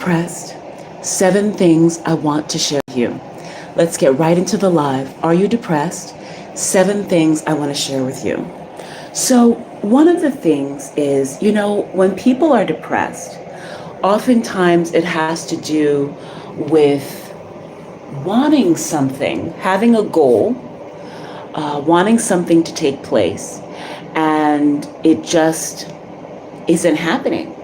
Depressed? 7 things I want to share with you. Let's get right into the live. Are you depressed? 7 things I want to share with you. So one of the things is, when people are depressed, oftentimes it has to do with wanting something, having a goal, wanting something to take place, and it just isn't happening.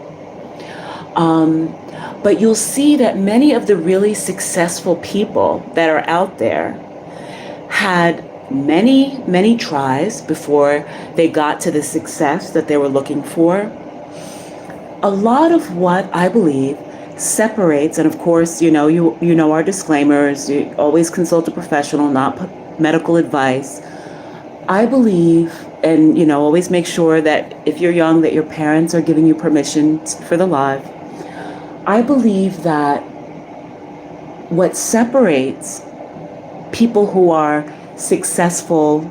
But you'll see that many of the really successful people that are out there had many, many tries before they got to the success that they were looking for. A lot of what I believe separates, and of course, you know our disclaimers, you always consult a professional, not medical advice. I believe, and always make sure that if you're young, that your parents are giving you permission for the live. I believe that what separates people who are successful,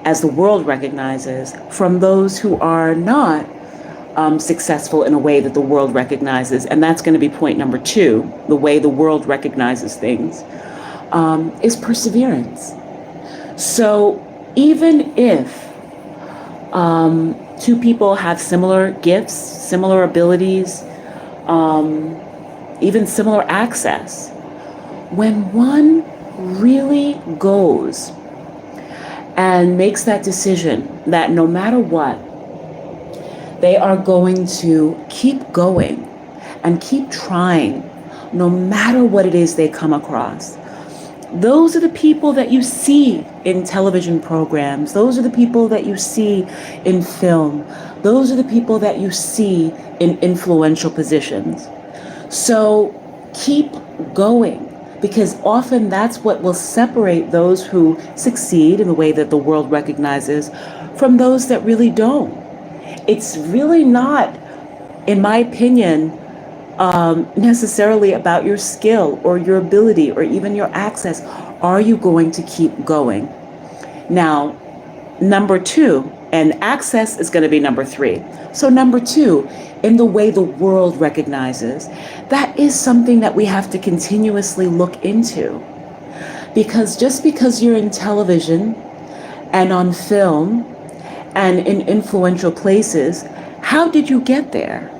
as the world recognizes, from those who are not successful in a way that the world recognizes, and that's going to be point number 2, the way the world recognizes things, is perseverance. So even if 2 people have similar gifts, similar abilities, even similar access, when one really goes and makes that decision that no matter what, they are going to keep going and keep trying, no matter what it is they come across. Those are the people that you see in television programs. Those are the people that you see in film. Those are the people that you see in influential positions. So keep going, because often that's what will separate those who succeed in the way that the world recognizes from those that really don't. It's really not, in my opinion, necessarily about your skill or your ability or even your access. Are you going to keep going? Now, number 2, and access is going to be number 3. So number 2, in the way the world recognizes, that is something that we have to continuously look into. Because just because you're in television and on film and in influential places, how did you get there?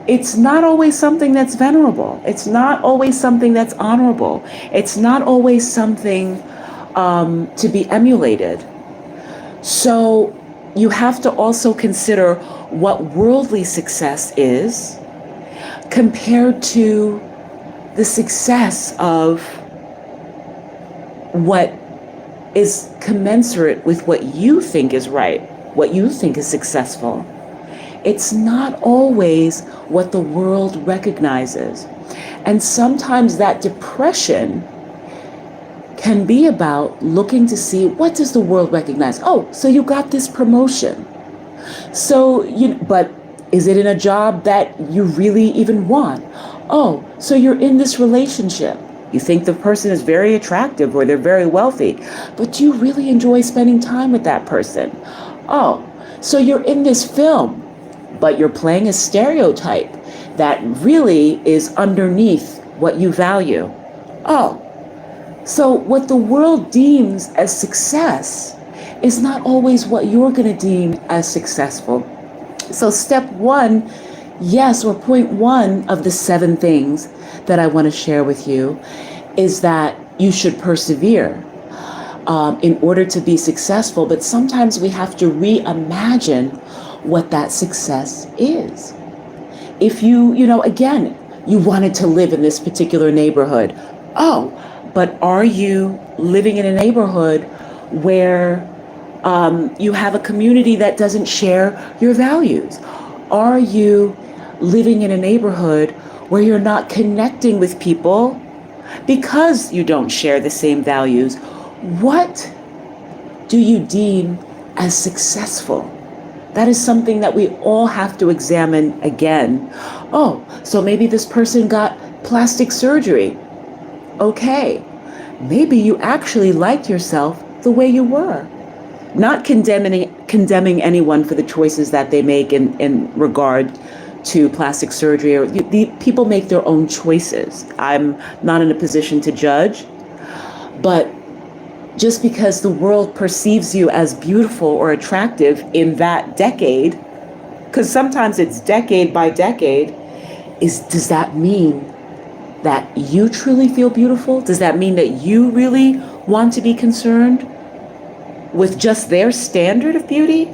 It's not always something that's venerable. It's not always something that's honorable. It's not always something to be emulated. So you have to also consider what worldly success is compared to the success of what is commensurate with what you think is right, what you think is successful. It's not always what the world recognizes. And sometimes that depression can be about looking to see, what does the world recognize? Oh, so you got this promotion. So, but is it in a job that you really even want? Oh, so you're in this relationship. You think the person is very attractive or they're very wealthy, but do you really enjoy spending time with that person? Oh, so you're in this film, but you're playing a stereotype that really is underneath what you value. Oh, so what the world deems as success is not always what you're going to deem as successful. So step 1, yes, or point 1 of the 7 things that I want to share with you is that you should persevere in order to be successful. But sometimes we have to reimagine what that success is. If again, you wanted to live in this particular neighborhood. Oh, but are you living in a neighborhood where you have a community that doesn't share your values? Are you living in a neighborhood where you're not connecting with people because you don't share the same values? What do you deem as successful? That is something that we all have to examine again. Oh, so maybe this person got plastic surgery. Okay, maybe you actually liked yourself the way you were. Not condemning anyone for the choices that they make in regard to plastic surgery, or the people make their own choices. I'm not in a position to judge, but just because the world perceives you as beautiful or attractive in that decade, because sometimes it's decade by decade, does that mean that you truly feel beautiful? Does that mean that you really want to be concerned with just their standard of beauty?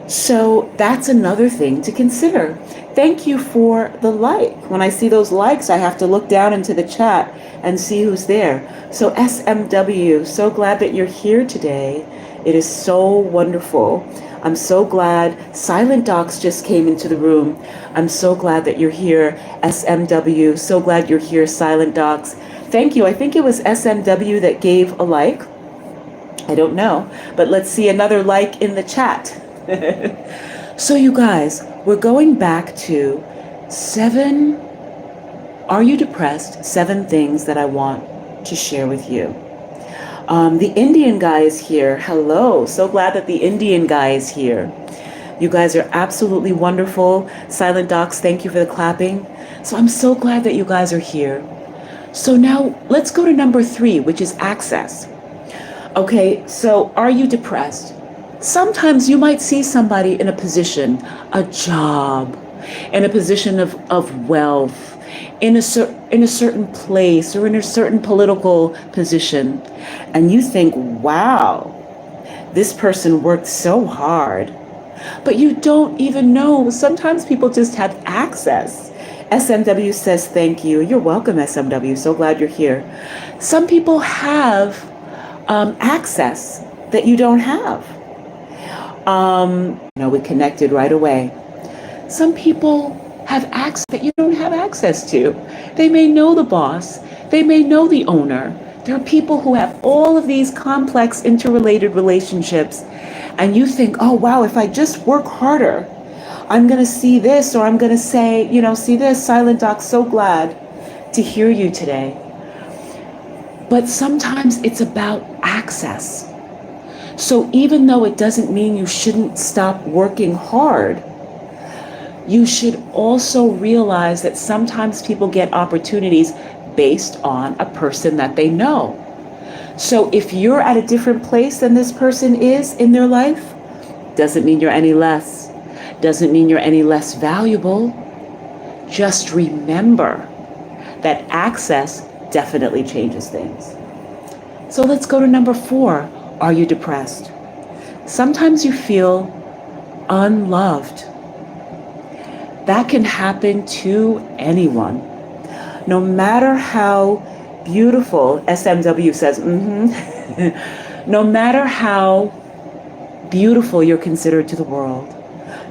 So that's another thing to consider. Thank you for the like. When I see those likes, I have to look down into the chat and see who's there. So SMW, so glad that you're here today. It is so wonderful. I'm so glad Silent Docs just came into the room. I'm so glad that you're here, SMW. So glad you're here, Silent Docs. Thank you. I think it was SMW that gave a like. I don't know, but let's see another like in the chat. So you guys, we're going back to 7, are you depressed? 7 things that I want to share with you. The Indian guy is here. Hello. So glad that the Indian guy is here. You guys are absolutely wonderful. Silent Docs, thank you for the clapping. So I'm so glad that you guys are here. So now let's go to number 3, which is access. Okay, so are you depressed? Sometimes you might see somebody in a position, a job, in a position of wealth, in a certain place or in a certain political position, and you think, wow, this person worked so hard, but you don't even know. Sometimes people just have access. SMW says thank you. You're welcome, SMW. So glad you're here. Some people have access that you don't have. We connected right away. Some people have access that you don't have access to. They may know the boss. They may know the owner. There are people who have all of these complex interrelated relationships, and you think, oh, wow, if I just work harder, I'm going to see this, or I'm going to say, see this. Silent Doc, so glad to hear you today. But sometimes it's about access. So even though it doesn't mean you shouldn't stop working hard, you should also realize that sometimes people get opportunities based on a person that they know. So if you're at a different place than this person is in their life, doesn't mean you're any less. Doesn't mean you're any less valuable. Just remember that access definitely changes things. So let's go to number 4. Are you depressed? Sometimes you feel unloved. That can happen to anyone. No matter how beautiful, SMW says, no matter how beautiful you're considered to the world,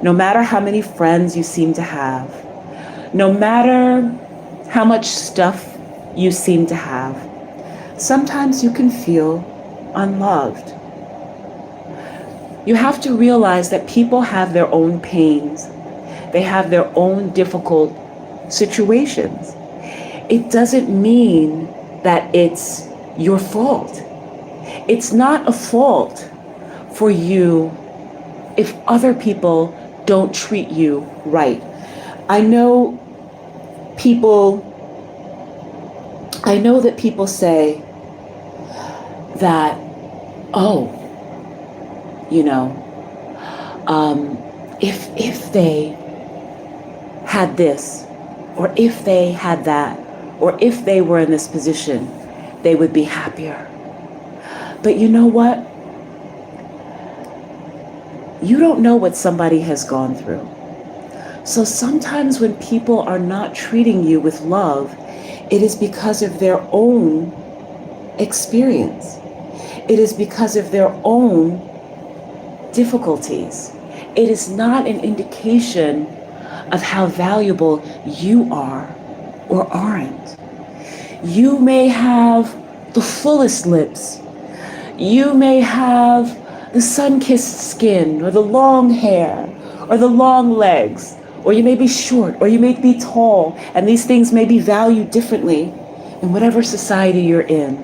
no matter how many friends you seem to have, no matter how much stuff you seem to have, sometimes you can feel unloved. You have to realize that people have their own pains. They have their own difficult situations. It doesn't mean that it's your fault. It's not a fault for you if other people don't treat you right. I know that people say that, if they had this, or if they had that, or if they were in this position, they would be happier. But you know what? You don't know what somebody has gone through. So sometimes when people are not treating you with love, it is because of their own experience. It is because of their own difficulties. It is not an indication of how valuable you are or aren't. You may have the fullest lips. You may have the sun-kissed skin, or the long hair, or the long legs, or you may be short, or you may be tall, and these things may be valued differently in whatever society you're in.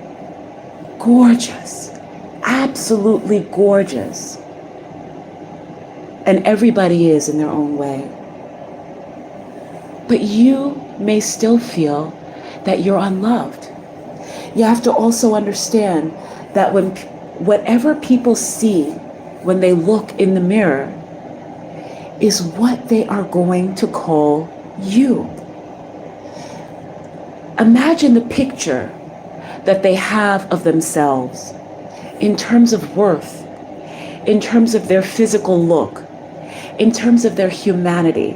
Gorgeous, absolutely gorgeous. And everybody is in their own way. but you may still feel that you're unloved. You have to also understand that whatever people see when they look in the mirror is what they are going to call you. Imagine the picture that they have of themselves in terms of worth, in terms of their physical look, in terms of their humanity.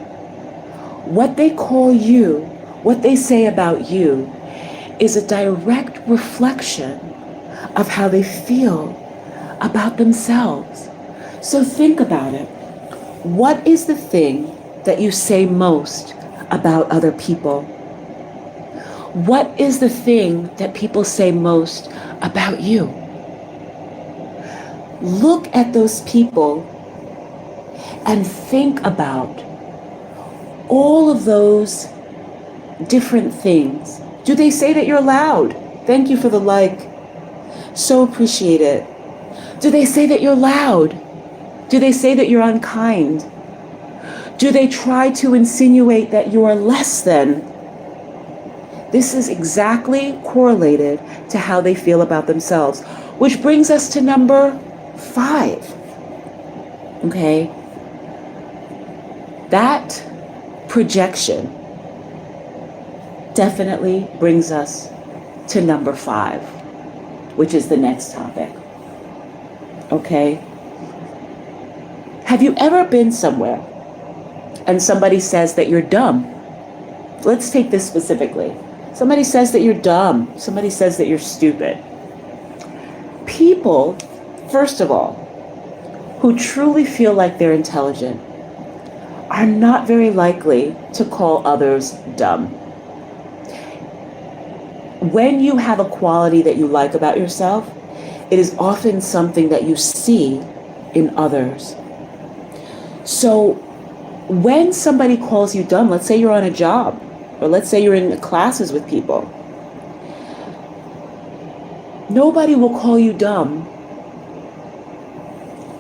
What they call you, what they say about you, is a direct reflection of how they feel about themselves. So think about it. What is the thing that you say most about other people? What is the thing that people say most about you? Look at those people and think about all of those different things. Do they say that you're loud? Thank you for the like. So appreciate it. Do they say that you're loud? Do they say that you're unkind? Do they try to insinuate that you are less than? This is exactly correlated to how they feel about themselves, which brings us to number 5. Okay? That projection definitely brings us to number 5, which is the next topic. Okay? Have you ever been somewhere and somebody says that you're dumb? Let's take this specifically. Somebody says that you're dumb. Somebody says that you're stupid. People, first of all, who truly feel like they're intelligent are not very likely to call others dumb. When you have a quality that you like about yourself, it is often something that you see in others. So when somebody calls you dumb, let's say you're on a job, or let's say you're in classes with people, nobody will call you dumb,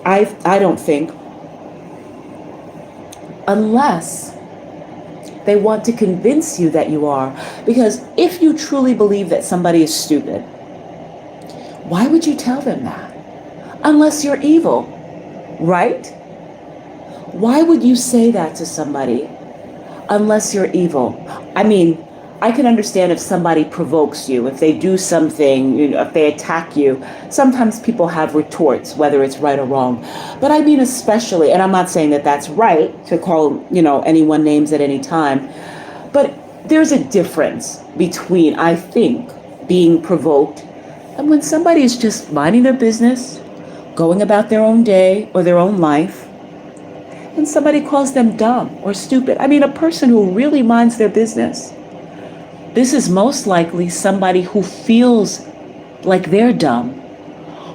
I don't think, unless they want to convince you that you are. Because if you truly believe that somebody is stupid, why would you tell them that? Unless you're evil, right? Why would you say that to somebody unless you're evil? I mean, I can understand if somebody provokes you, if they do something, if they attack you. Sometimes people have retorts, whether it's right or wrong. But I mean especially, and I'm not saying that that's right to call, anyone names at any time. But there's a difference between, I think, being provoked and when somebody is just minding their business, going about their own day or their own life, and somebody calls them dumb or stupid. I mean, a person who really minds their business. This is most likely somebody who feels like they're dumb,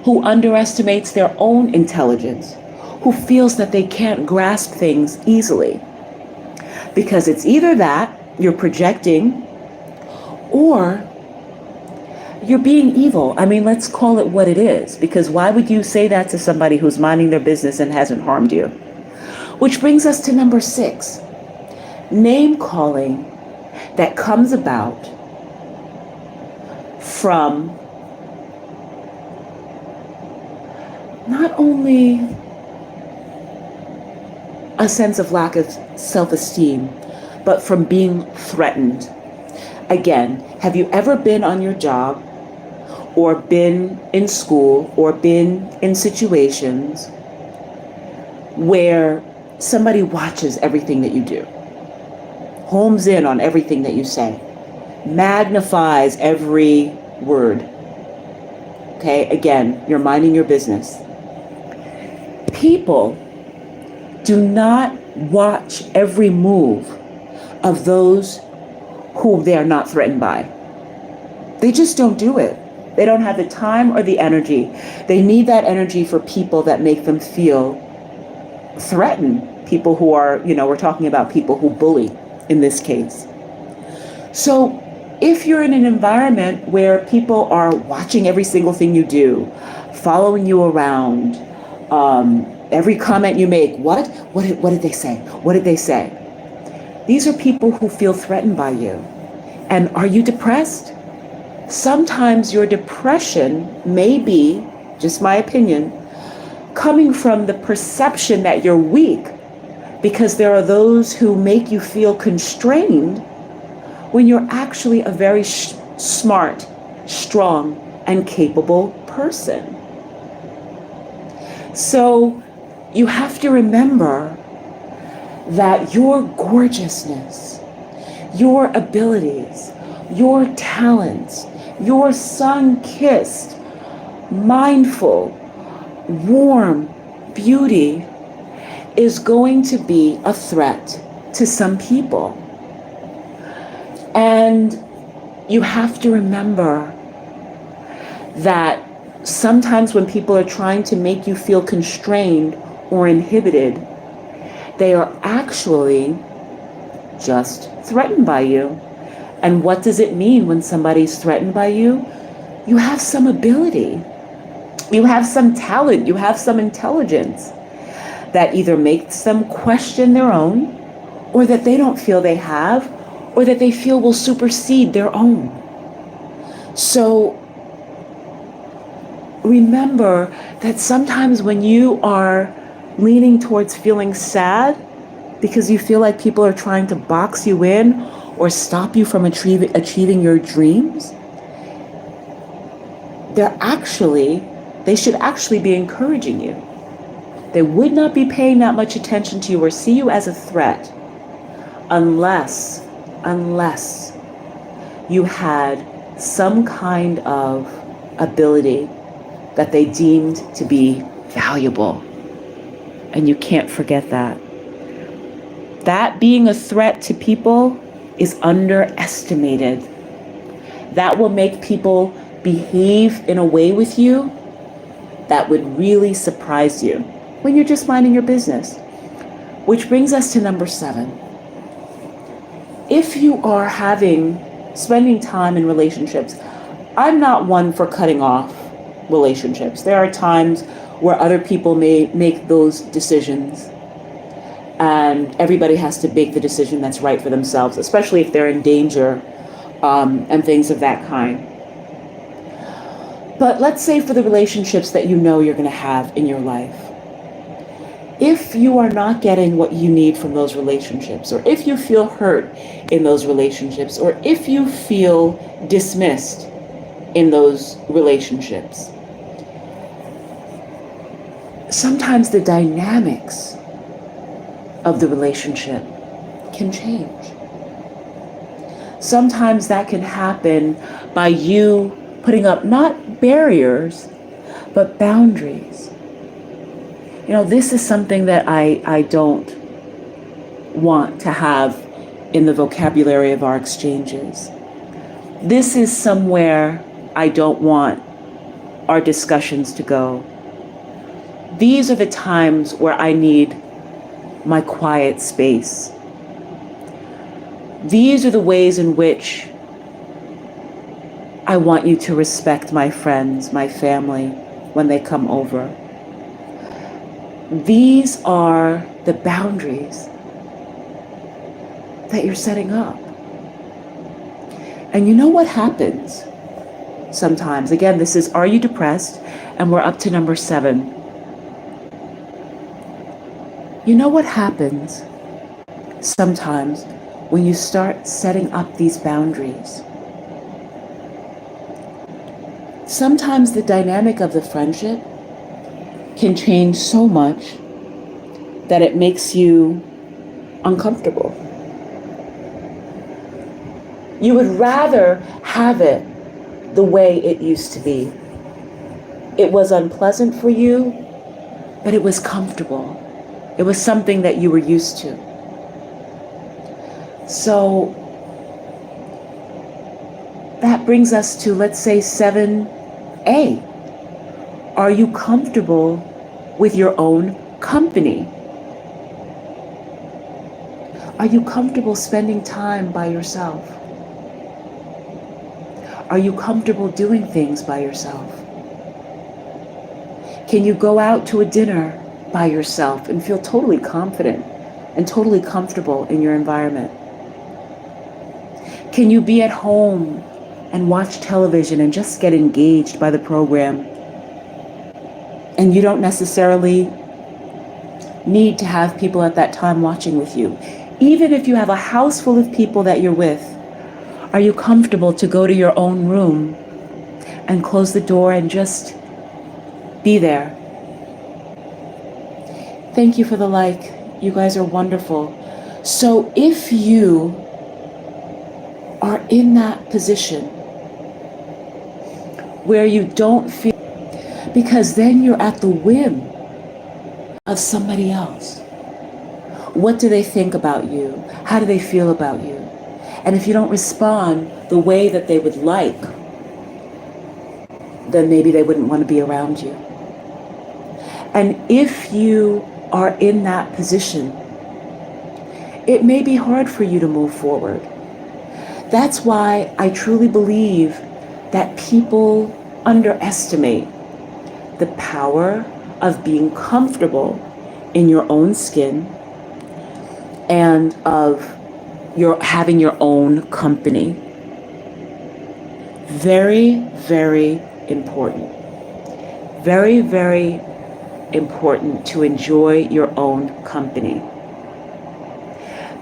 who underestimates their own intelligence, who feels that they can't grasp things easily. Because it's either that, you're projecting, or you're being evil. I mean, let's call it what it is. Because why would you say that to somebody who's minding their business and hasn't harmed you? Which brings us to number 6. Name calling that comes about from not only a sense of lack of self-esteem, but from being threatened. Again, have you ever been on your job or been in school or been in situations where somebody watches everything that you do, homes in on everything that you say, magnifies every word? Okay, again, you're minding your business. People do not watch every move of those who they are not threatened by. They just don't do it. They don't have the time or the energy. They need that energy for people that make them feel threatened. People who are, we're talking about people who bully in this case. So if you're in an environment where people are watching every single thing you do, following you around, every comment you make, what did they say? What did they say? These are people who feel threatened by you. And are you depressed? Sometimes your depression may be, just my opinion, coming from the perception that you're weak, because there are those who make you feel constrained when you're actually a very smart, strong, and capable person. So you have to remember that your gorgeousness, your abilities, your talents, your sun-kissed, mindful, warm beauty is going to be a threat to some people. And you have to remember that sometimes when people are trying to make you feel constrained or inhibited, they are actually just threatened by you. And what does it mean when somebody's threatened by you? You have some ability, you have some talent, you have some intelligence that either makes them question their own, or that they don't feel they have, or that they feel will supersede their own. So remember that sometimes when you are leaning towards feeling sad because you feel like people are trying to box you in or stop you from achieving your dreams, they should actually be encouraging you. They would not be paying that much attention to you or see you as a threat unless you had some kind of ability that they deemed to be valuable. And you can't forget that. That being a threat to people is underestimated. That will make people behave in a way with you that would really surprise you when you're just minding your business. Which brings us to number 7. If you are spending time in relationships, I'm not one for cutting off relationships. There are times where other people may make those decisions, and everybody has to make the decision that's right for themselves, especially if they're in danger and things of that kind. But let's say for the relationships that you know you're going to have in your life, if you are not getting what you need from those relationships, or if you feel hurt in those relationships, or if you feel dismissed in those relationships, sometimes the dynamics of the relationship can change. Sometimes that can happen by you putting up not barriers, but boundaries. This is something that I don't want to have in the vocabulary of our exchanges. This is somewhere I don't want our discussions to go. These are the times where I need my quiet space. These are the ways in which I want you to respect my friends, my family, when they come over. These are the boundaries that you're setting up. And you know what happens sometimes? Again, this is Are You Depressed? And we're up to number 7. You know what happens sometimes when you start setting up these boundaries? Sometimes the dynamic of the friendship can change so much that it makes you uncomfortable. You would rather have it the way it used to be. It was unpleasant for you, but it was comfortable. It was something that you were used to. So that brings us to, let's say, 7A. Are you comfortable with your own company? Are you comfortable spending time by yourself? Are you comfortable doing things by yourself? Can you go out to a dinner by yourself and feel totally confident and totally comfortable in your environment? Can you be at home and watch television and just get engaged by the program? And you don't necessarily need to have people at that time watching with you. Even if you have a house full of people that you're with, are you comfortable to go to your own room and close the door and just be there? Thank you for the like. You guys are wonderful. So if you are in that position where you don't feel, because then you're at the whim of somebody else. What do they think about you? How do they feel about you? And if you don't respond the way that they would like, then maybe they wouldn't want to be around you. And if you are in that position, it may be hard for you to move forward. That's why I truly believe that people underestimate the power of being comfortable in your own skin and of having your own company. Very, very important. Very, very important to enjoy your own company.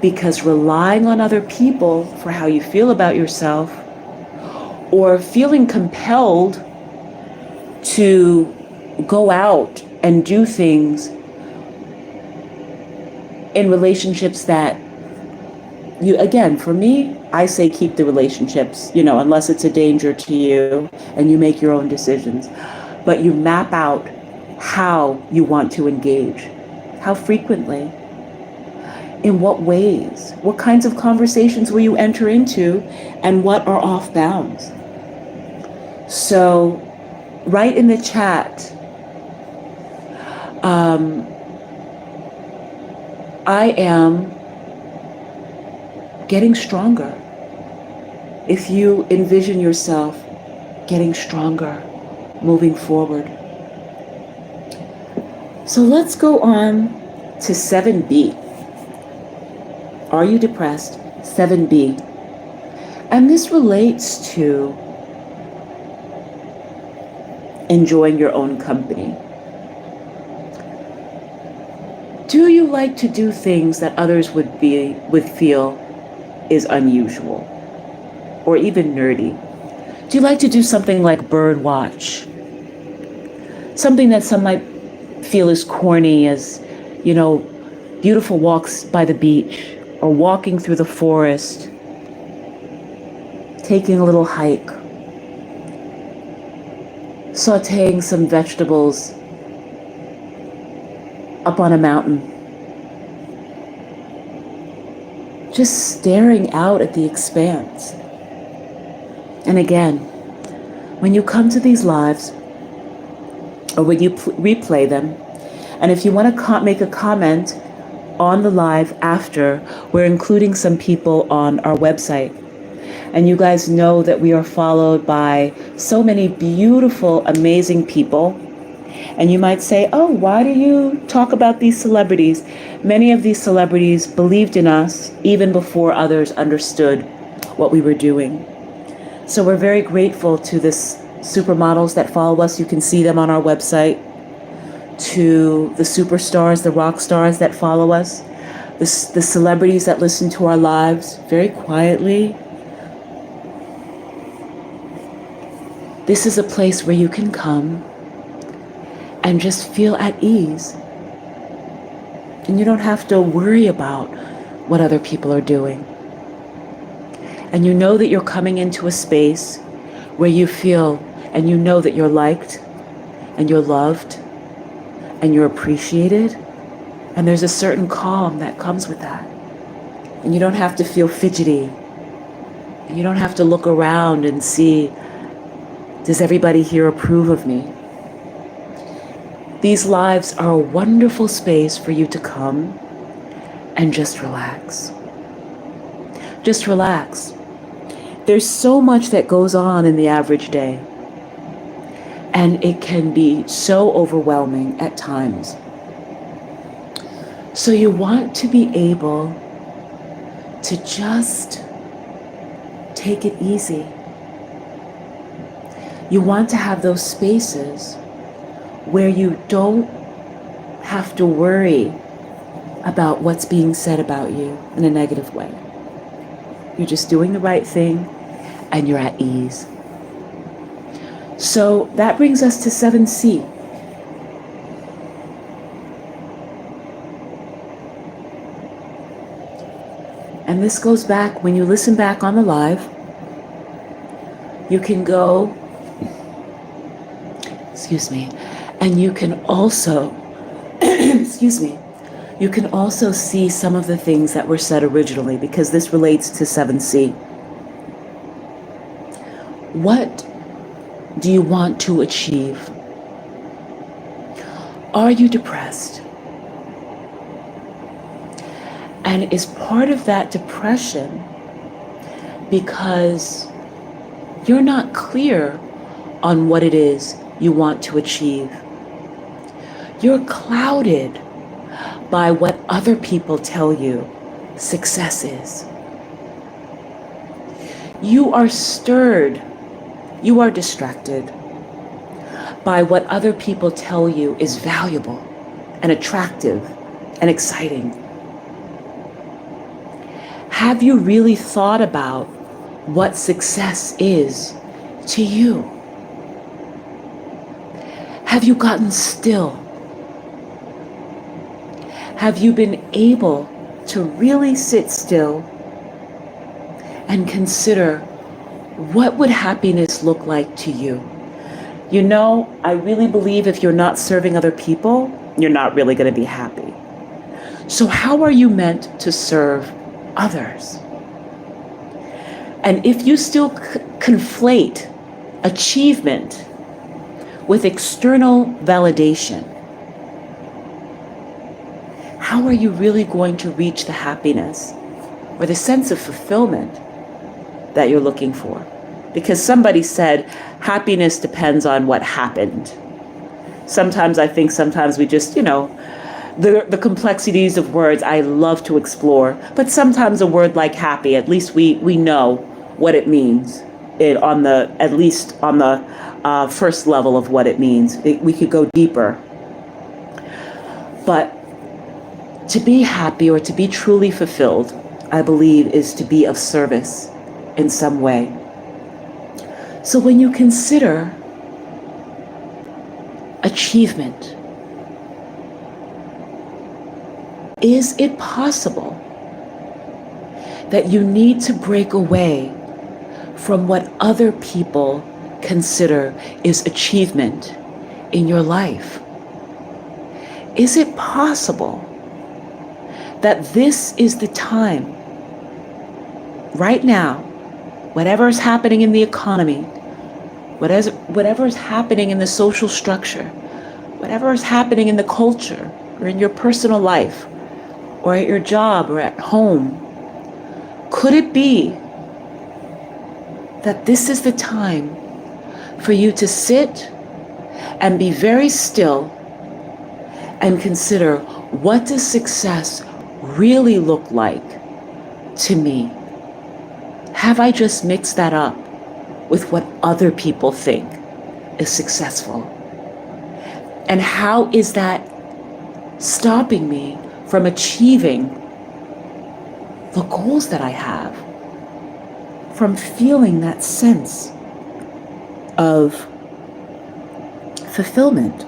Because relying on other people for how you feel about yourself, or feeling compelled to go out and do things in relationships that you, again, for me, I say keep the relationships, unless it's a danger to you and you make your own decisions. But you map out how you want to engage, how frequently, in what ways, what kinds of conversations will you enter into, and what are off bounds. So write in the chat, I am getting stronger. If you envision yourself getting stronger, moving forward. So let's go on to 7B. Are you depressed? 7B. And this relates to enjoying your own company. Do you like to do things that others would feel is unusual or even nerdy? Do you like to do something like bird watch? Something that some might feel is corny, as, beautiful walks by the beach, or walking through the forest, taking a little hike, sauteing some vegetables up on a mountain, just staring out at the expanse. And again, when you come to these lives, or when you replay them, and if you want to make a comment on the live after, we're including some people on our website. And you guys know that we are followed by so many beautiful, amazing people. And you might say, oh, why do you talk about these celebrities? Many of these celebrities believed in us even before others understood what we were doing. So we're very grateful to this supermodels that follow us. You can see them on our website. To the superstars, the rock stars that follow us, the celebrities that listen to our lives very quietly. This is a place where you can come and just feel at ease. And you don't have to worry about what other people are doing. And you know that you're coming into a space where you feel and you know that you're liked and you're loved and you're appreciated. And there's a certain calm that comes with that. And you don't have to feel fidgety. And you don't have to look around and see, does everybody here approve of me? These lives are a wonderful space for you to come and just relax. Just relax. There's so much that goes on in the average day, and it can be so overwhelming at times. So you want to be able to just take it easy. You want to have those spaces where you don't have to worry about what's being said about you in a negative way. You're just doing the right thing and you're at ease. So that brings us to 7C. And this goes back, when you listen back on the live, you can go, and you can also, you can also see some of the things that were said originally, because this relates to 7C. What do you want to achieve? Are you depressed? And is part of that depression because you're not clear on what it is you want to achieve? You're clouded by what other people tell you success is. You are stirred, you are distracted by what other people tell you is valuable and attractive and exciting. Have you really thought about what success is to you? Have you gotten still? Have you been able to really sit still and consider what would happiness look like to you? You know, I really believe if you're not serving other people, you're not really going to be happy. So how are you meant to serve others? And if you still conflate achievement with external validation, how are you really going to reach the happiness or the sense of fulfillment that you're looking for? Because somebody said happiness depends on what happened. Sometimes I think we just, the complexities of words I love to explore, but sometimes a word like happy, at least we know what it means, at least on the first level of what it means. We could go deeper. But to be happy or to be truly fulfilled, I believe, is to be of service in some way. So when you consider achievement, is it possible that you need to break away from what other people consider is achievement in your life? Is it possible that this is the time, right now, whatever is happening in the economy, whatever is happening in the social structure, whatever is happening in the culture or in your personal life or at your job or at home, could it be that this is the time for you to sit and be very still and consider, what does success really look like to me? Have I just mixed that up with what other people think is successful? And how is that stopping me from achieving the goals that I have, from feeling that sense of fulfillment?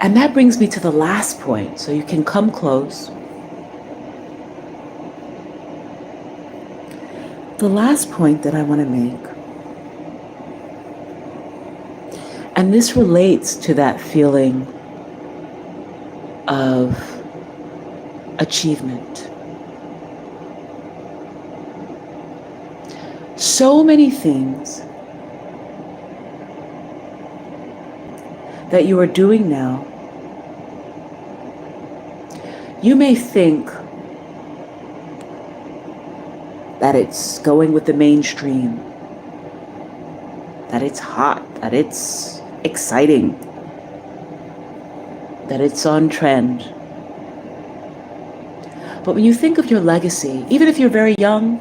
And that brings me to the last point, so you can come close. The last point that I want to make, and this relates to that feeling of achievement. So many things that you are doing now, you may think that it's going with the mainstream, that it's hot, that it's exciting, that it's on trend. But when you think of your legacy, even if you're very young,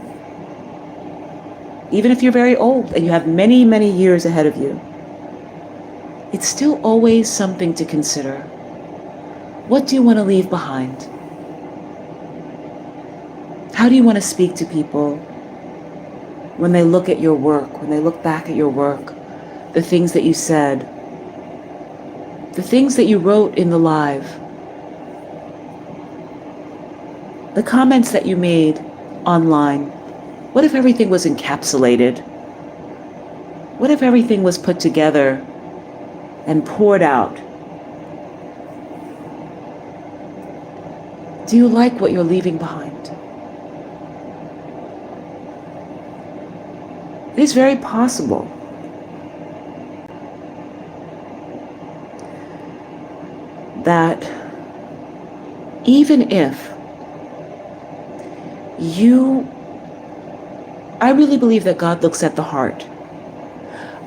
even if you're very old and you have many, many years ahead of you, it's still always something to consider. What do you want to leave behind? How do you want to speak to people when they look at your work, when they look back at your work, the things that you said, the things that you wrote in the live, the comments that you made online? What if everything was encapsulated? What if everything was put together and poured out? Do you like what you're leaving behind? It is very possible that even if I really believe that God looks at the heart.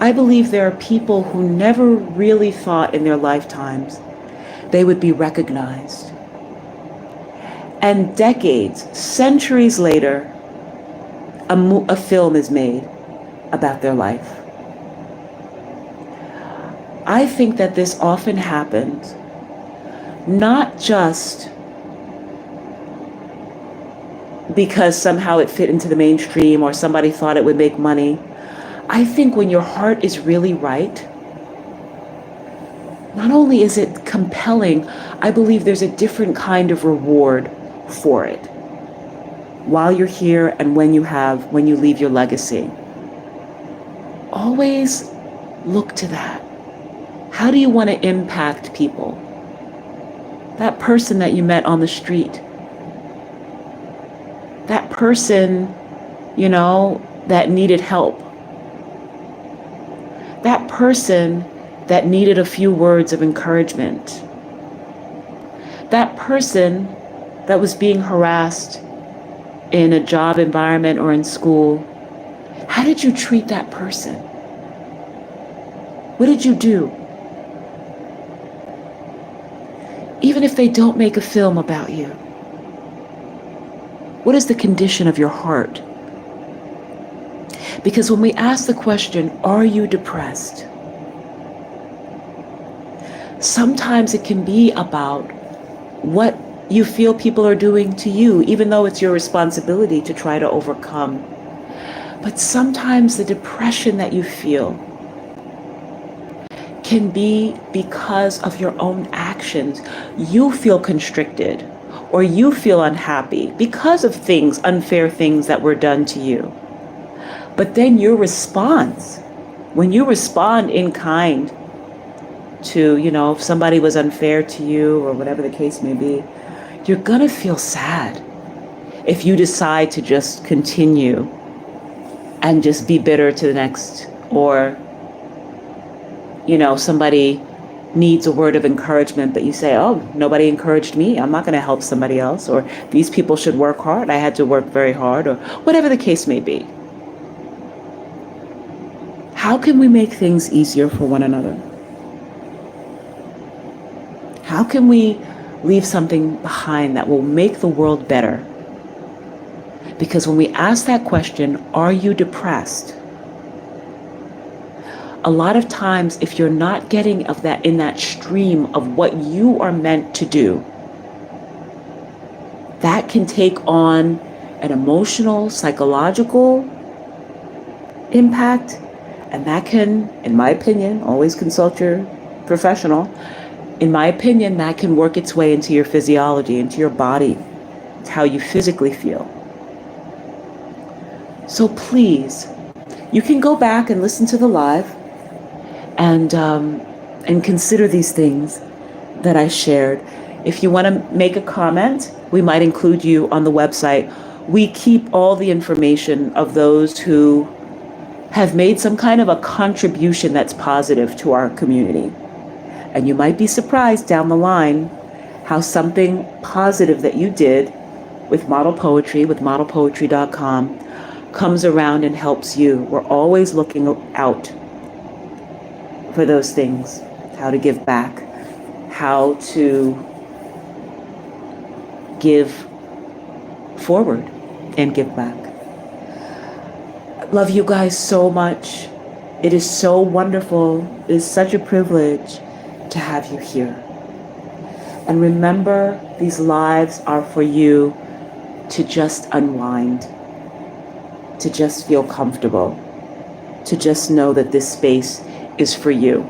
I believe there are people who never really thought in their lifetimes they would be recognized. And decades, centuries later, a film is made about their life. I think that this often happens not just because somehow it fit into the mainstream or somebody thought it would make money. I think when your heart is really right, not only is it compelling, I believe there's a different kind of reward for it while you're here and when you leave your legacy. Always look to that. How do you want to impact people? That person that you met on the street, that person, that needed help, that person that needed a few words of encouragement, that person that was being harassed in a job environment or in school. How did you treat that person? What did you do? Even if they don't make a film about you, what is the condition of your heart? Because when we ask the question, are you depressed? Sometimes it can be about what you feel people are doing to you, even though it's your responsibility to try to overcome. But sometimes the depression that you feel can be because of your own actions. You feel constricted or you feel unhappy because of unfair things that were done to you. But then your response, when you respond in kind to, if somebody was unfair to you or whatever the case may be, you're gonna feel sad if you decide to just continue and just be bitter to the next, or, somebody needs a word of encouragement, but you say, oh, nobody encouraged me, I'm not gonna help somebody else, or these people should work hard, I had to work very hard, or whatever the case may be. How can we make things easier for one another? How can we leave something behind that will make the world better? Because when we ask that question, are you depressed? A lot of times, if you're not getting of that in that stream of what you are meant to do, that can take on an emotional, psychological impact, and that can, in my opinion, always consult your professional, in my opinion, that can work its way into your physiology, into your body. It's how you physically feel. So please, you can go back and listen to the live and consider these things that I shared. If you want to make a comment, we might include you on the website. We keep all the information of those who have made some kind of a contribution that's positive to our community. And you might be surprised down the line how something positive that you did with Model Poetry, with modelpoetry.com, comes around and helps you. We're always looking out for those things, how to give back, how to give forward and give back. Love you guys so much. It is so wonderful. It is such a privilege to have you here. And remember, these lives are for you to just unwind, to just feel comfortable, to just know that this space is for you.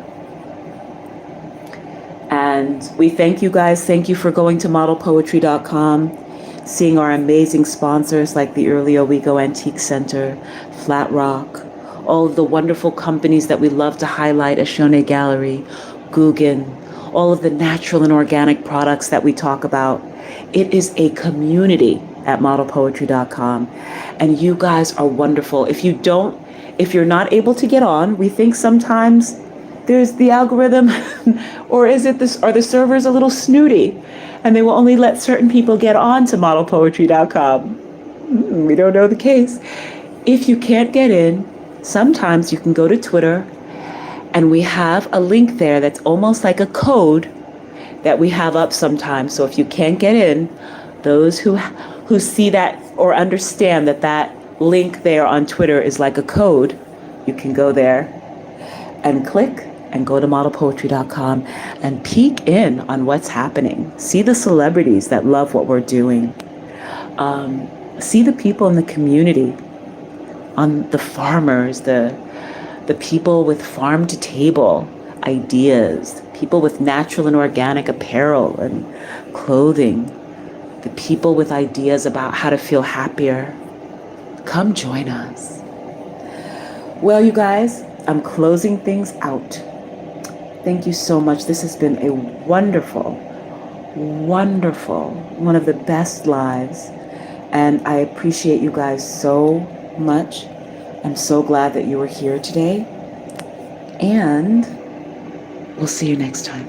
And we thank you guys. Thank you for going to modelpoetry.com, seeing our amazing sponsors like the Early Owego Antique Center, Flat Rock, all of the wonderful companies that we love to highlight, Ashione Gallery, Guggen, all of the natural and organic products that we talk about. It is a community at modelpoetry.com, and you guys are wonderful. If you're not able to get on, we think sometimes there's the algorithm, or are the servers a little snooty, and they will only let certain people get on to modelpoetry.com. We don't know the case. If you can't get in, sometimes you can go to Twitter, and we have a link there that's almost like a code that we have up sometimes. So if you can't get in, those who see that or understand that link there on Twitter is like a code, you can go there and click and go to modelpoetry.com and peek in on what's happening. See the celebrities that love what we're doing. See the people in the community, on the farmers, the people with farm to table ideas, people with natural and organic apparel and clothing, the people with ideas about how to feel happier. Come join us. Well, you guys, I'm closing things out. Thank you so much. This has been a wonderful, wonderful, one of the best lives. And I appreciate you guys so much. I'm so glad that you were here today. And we'll see you next time.